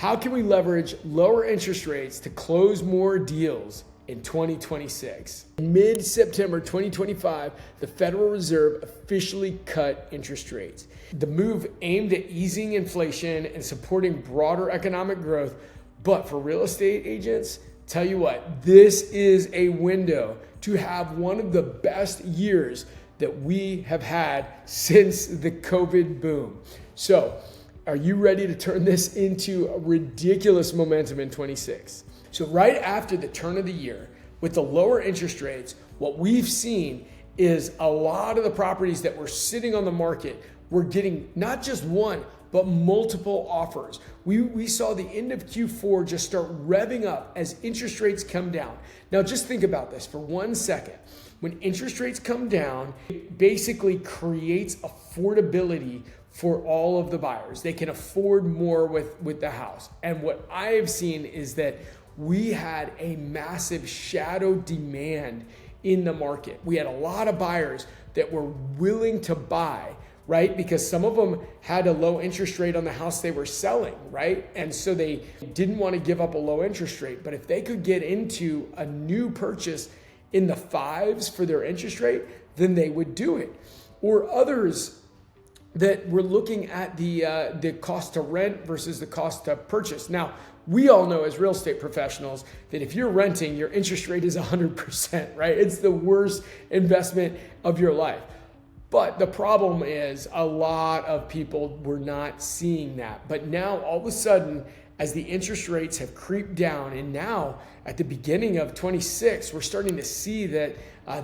How can we leverage lower interest rates to close more deals in 2026? In mid-September 2025, the Federal Reserve officially cut interest rates. The move aimed at easing inflation and supporting broader economic growth. But for real estate agents, tell you what, this is a window to have one of the best years that we have had since the COVID boom. So, are you ready to turn this into a ridiculous momentum in 26? So right after the turn of the year, with the lower interest rates, what we've seen is a lot of the properties that were sitting on the market were getting not just one, but multiple offers. We saw the end of Q4 just start revving up as interest rates come down. Now just think about this for 1 second. When interest rates come down, it basically creates affordability for all of the buyers. They can afford more with the house. And what I have seen is that we had a massive shadow demand in the market. We had a lot of buyers that were willing to buy, right? Because some of them had a low interest rate on the house they were selling, right? And so they didn't want to give up a low interest rate. But if they could get into a new purchase in the 5s for their interest rate, then they would do it. Or others that we're looking at the cost to rent versus the cost to purchase. Now, we all know as real estate professionals that if you're renting, your interest rate is 100%, right? It's the worst investment of your life. But the problem is a lot of people were not seeing that. But now all of a sudden, as the interest rates have creeped down, and now at the beginning of 26, we're starting to see that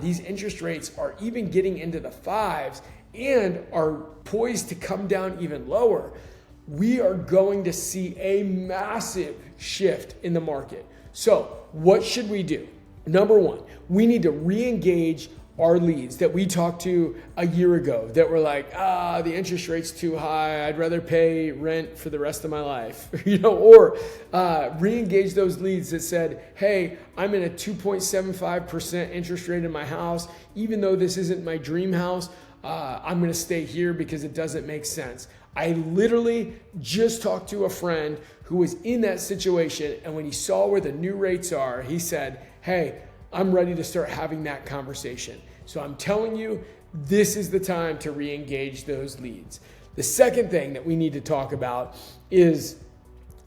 these interest rates are even getting into the 5s and are poised to come down even lower. We are going to see a massive shift in the market. So what should we do? Number one, we need to re-engage our leads that we talked to a year ago that were like, the interest rate's too high. I'd rather pay rent for the rest of my life, or re-engage those leads that said, hey, I'm in a 2.75% interest rate in my house. Even though this isn't my dream house, I'm going to stay here because it doesn't make sense. I literally just talked to a friend who was in that situation. And when he saw where the new rates are, he said, hey, I'm ready to start having that conversation. So I'm telling you, this is the time to re-engage those leads. The second thing that we need to talk about is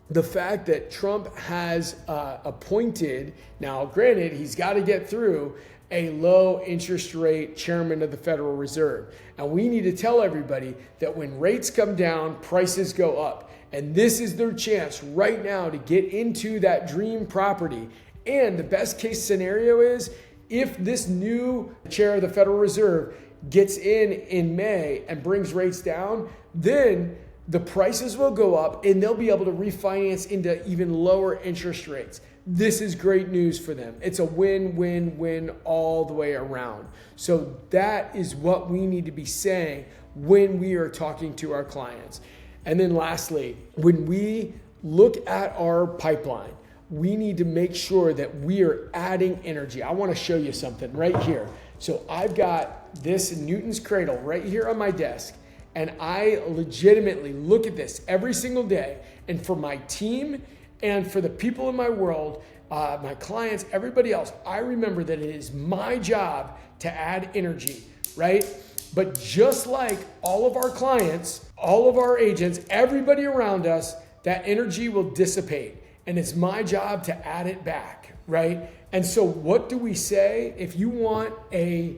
the fact that Trump has appointed, now granted, he's got to get through a low interest rate chairman of the Federal Reserve. And we need to tell everybody that when rates come down, prices go up. And this is their chance right now to get into that dream property. And the best case scenario is if this new chair of the Federal Reserve gets in May and brings rates down, then the prices will go up and they'll be able to refinance into even lower interest rates. This is great news for them. It's a win-win-win all the way around. So that is what we need to be saying when we are talking to our clients. And then lastly, when we look at our pipeline, we need to make sure that we are adding energy. I want to show you something right here. So I've got this Newton's Cradle right here on my desk, and I legitimately look at this every single day. And for my team and for the people in my world, my clients, everybody else, I remember that it is my job to add energy, right? But just like all of our clients, all of our agents, everybody around us, that energy will dissipate. And it's my job to add it back, right? And so what do we say? If you want a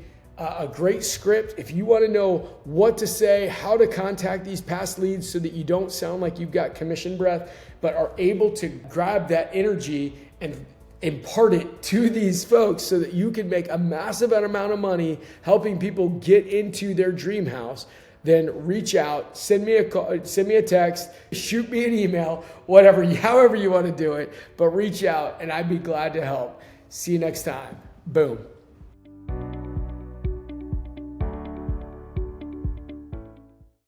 great script, if you want to know what to say, how to contact these past leads so that you don't sound like you've got commission breath, but are able to grab that energy and impart it to these folks so that you can make a massive amount of money helping people get into their dream house, then reach out, send me a call, send me a text, shoot me an email, whatever, however you want to do it, but reach out and I'd be glad to help. See you next time. Boom.